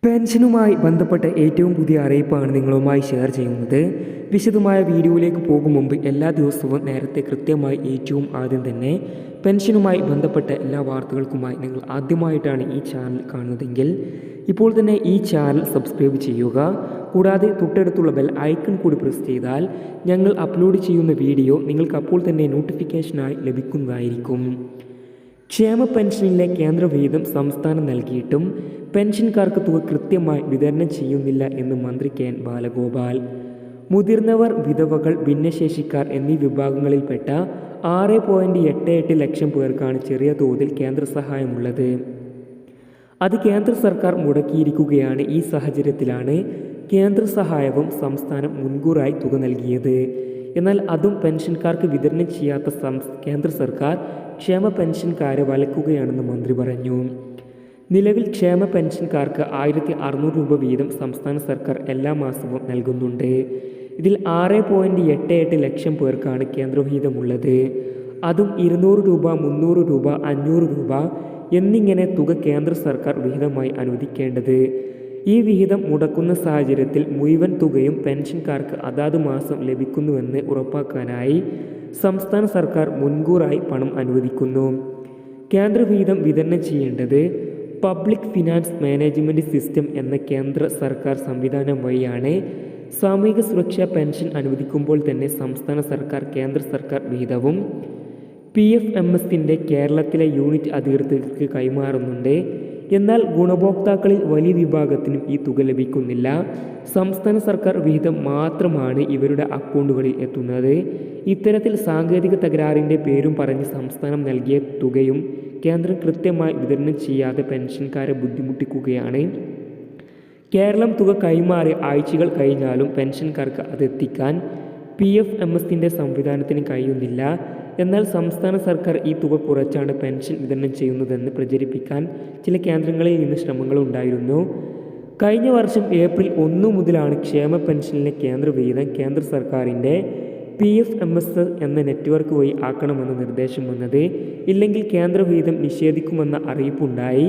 പെൻഷനുമായി ബന്ധപ്പെട്ട ഏറ്റവും പുതിയ അറിയിപ്പാണ് നിങ്ങളുമായി ഷെയർ ചെയ്യുന്നത്. വിശദമായ വീഡിയോയിലേക്ക് പോകും മുമ്പ് എല്ലാ ദിവസവും നേരത്തെ കൃത്യമായി ഏറ്റവും ആദ്യം തന്നെ പെൻഷനുമായി ബന്ധപ്പെട്ട എല്ലാ വാർത്തകൾക്കുമായി നിങ്ങൾ ആദ്യമായിട്ടാണ് ഈ ചാനൽ കാണുന്നതെങ്കിൽ ഇപ്പോൾ തന്നെ ഈ ചാനൽ സബ്സ്ക്രൈബ് ചെയ്യുക. കൂടാതെ തൊട്ടടുത്തുള്ള ബെൽ ഐക്കൺ കൂടി പ്രസ് ചെയ്താൽ ഞങ്ങൾ അപ്ലോഡ് ചെയ്യുന്ന വീഡിയോ നിങ്ങൾക്ക് അപ്പോൾ തന്നെ നോട്ടിഫിക്കേഷനായി ലഭിക്കുന്നതായിരിക്കും. ക്ഷേമ പെൻഷനിലെ കേന്ദ്ര വിഹിതം സംസ്ഥാനം നൽകിയിട്ടും പെൻഷൻകാർക്ക് തുക കൃത്യമായി വിതരണം ചെയ്യുന്നില്ല എന്ന് മന്ത്രി കെ എൻ ബാലഗോപാൽ. മുതിർന്നവർ, വിധവകൾ, ഭിന്നശേഷിക്കാർ എന്നീ വിഭാഗങ്ങളിൽപ്പെട്ട 6.88 ലക്ഷം പേർക്കാണ് ചെറിയ തോതിൽ കേന്ദ്ര സഹായമുള്ളത്. അത് കേന്ദ്ര സർക്കാർ മുടക്കിയിരിക്കുകയാണ്. ഈ സാഹചര്യത്തിലാണ് കേന്ദ്ര സഹായവും സംസ്ഥാനം മുൻകൂറായി തുക നൽകിയത്. എന്നാൽ അതും പെൻഷൻകാർക്ക് വിതരണം ചെയ്യാത്ത കേന്ദ്ര സർക്കാർ ക്ഷേമ പെൻഷൻകാരെ വലക്കുകയാണെന്ന് മന്ത്രി പറഞ്ഞു. നിലവിൽ ക്ഷേമ പെൻഷൻകാർക്ക് 1600 രൂപ വീതം സംസ്ഥാന സർക്കാർ എല്ലാ മാസവും നൽകുന്നുണ്ട്. ഇതിൽ 6.88 ലക്ഷം പേർക്കാണ് കേന്ദ്രവിഹിതമുള്ളത്. അതും 200 രൂപ, 300 രൂപ, 500 രൂപ എന്നിങ്ങനെ തുക കേന്ദ്ര സർക്കാർ വിഹിതമായി അനുവദിക്കേണ്ടത്. ഈ വിഹിതം മുടക്കുന്ന സാഹചര്യത്തിൽ മുഴുവൻ തുകയും പെൻഷൻകാർക്ക് അതാത് മാസം ലഭിക്കുന്നുവെന്ന് ഉറപ്പാക്കാനായി സംസ്ഥാന സർക്കാർ മുൻകൂറായി പണം അനുവദിക്കുന്നു. കേന്ദ്ര വിഹിതം വിതരണം ചെയ്യേണ്ടത് പബ്ലിക് ഫിനാൻസ് മാനേജ്മെൻറ്റ് സിസ്റ്റം എന്ന കേന്ദ്ര സർക്കാർ സംവിധാനം വഴിയാണ്. സാമൂഹിക സുരക്ഷാ പെൻഷൻ അനുവദിക്കുമ്പോൾ തന്നെ സംസ്ഥാന സർക്കാർ കേന്ദ്ര സർക്കാർ വിഹിതവും PFMSൻ്റെ കേരളത്തിലെ യൂണിറ്റ് അധികൃതർക്ക് കൈമാറുന്നുണ്ട്. എന്നാൽ ഗുണഭോക്താക്കളിൽ വലിയ വിഭാഗത്തിനും ഈ തുക ലഭിക്കുന്നില്ല. സംസ്ഥാന സർക്കാർ വിഹിതം മാത്രമാണ് ഇവരുടെ അക്കൗണ്ടുകളിൽ എത്തുന്നത്. ഇത്തരത്തിൽ സാങ്കേതിക തകരാറിൻ്റെ പേരും പറഞ്ഞ് സംസ്ഥാനം നൽകിയ തുകയും കേന്ദ്രം കൃത്യമായി വിതരണം ചെയ്യാതെ പെൻഷൻകാരെ ബുദ്ധിമുട്ടിക്കുകയാണ്. കേരളം തുക കൈമാറി ആഴ്ചകൾ കഴിഞ്ഞാലും പെൻഷൻകാർക്ക് അതെത്തിക്കാൻ PFMSൻ്റെ സംവിധാനത്തിന് കഴിയുന്നില്ല. എന്നാൽ സംസ്ഥാന സർക്കാർ ഈ തുക കുറച്ചാണ് പെൻഷൻ വിതരണം ചെയ്യുന്നതെന്ന് പ്രചരിപ്പിക്കാൻ ചില കേന്ദ്രങ്ങളിൽ നിന്ന് ശ്രമങ്ങളുണ്ടായിരുന്നു. കഴിഞ്ഞ വർഷം ഏപ്രിൽ 1 മുതലാണ് ക്ഷേമ പെൻഷനിലെ കേന്ദ്ര വിഹിതം കേന്ദ്ര സർക്കാരിൻ്റെ PFMS എന്ന നെറ്റ്വർക്ക് വഴി ആക്കണമെന്ന നിർദ്ദേശം വന്നത്. ഇല്ലെങ്കിൽ കേന്ദ്ര വിഹിതം നിഷേധിക്കുമെന്ന അറിയിപ്പുണ്ടായി.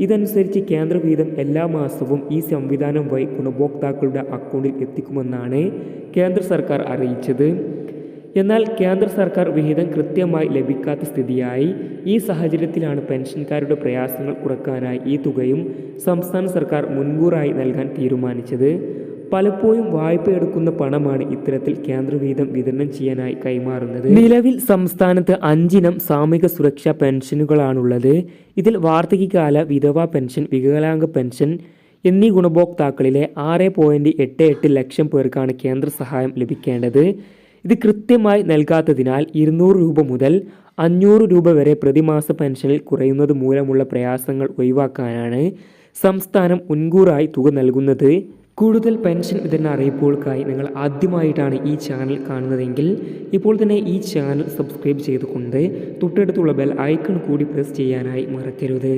ഇതനുസരിച്ച് കേന്ദ്ര വിഹിതം എല്ലാ മാസവും ഈ സംവിധാനം വഴി ഗുണഭോക്താക്കളുടെ അക്കൗണ്ടിൽ എത്തിക്കുമെന്നാണ് കേന്ദ്ര സർക്കാർ അറിയിച്ചത്. എന്നാൽ കേന്ദ്ര സർക്കാർ വിഹിതം കൃത്യമായി ലഭിക്കാത്ത സ്ഥിതിയായി. ഈ സാഹചര്യത്തിലാണ് പെൻഷൻകാരുടെ പ്രയാസങ്ങൾ കുറക്കാനായി ഈ തുകയും സംസ്ഥാന സർക്കാർ മുൻകൂറായി നൽകാൻ തീരുമാനിച്ചത്. പലപ്പോഴും വായ്പ എടുക്കുന്ന പണമാണ് ഇത്തരത്തിൽ കേന്ദ്ര വിഹിതം വിതരണം ചെയ്യാനായി കൈമാറുന്നത്. നിലവിൽ സംസ്ഥാനത്ത് 5 ഇനം സാമൂഹിക സുരക്ഷാ പെൻഷനുകളാണുള്ളത്. ഇതിൽ വാർദ്ധക്യകാല, വിധവാ പെൻഷൻ, വികലാംഗ പെൻഷൻ എന്നീ ഗുണഭോക്താക്കളിലെ 6.88 ലക്ഷം പേർക്കാണ് കേന്ദ്ര സഹായം ലഭിക്കേണ്ടത്. ഇത് കൃത്യമായി നൽകാത്തതിനാൽ 200 രൂപ മുതൽ 500 രൂപ വരെ പ്രതിമാസ പെൻഷനിൽ കുറയുന്നത് മൂലമുള്ള പ്രയാസങ്ങൾ ഒഴിവാക്കാനാണ് സംസ്ഥാനം മുൻകൂറായി തുക നൽകുന്നത്. കൂടുതൽ പെൻഷൻ വിതരണ അറിയിപ്പുകൾക്കായി നിങ്ങൾ ആദ്യമായിട്ടാണ് ഈ ചാനൽ കാണുന്നതെങ്കിൽ ഇപ്പോൾ തന്നെ ഈ ചാനൽ സബ്സ്ക്രൈബ് ചെയ്തുകൊണ്ട് തൊട്ടടുത്തുള്ള ബെൽ ഐക്കൺ കൂടി പ്രസ് ചെയ്യാനായി മറക്കരുത്.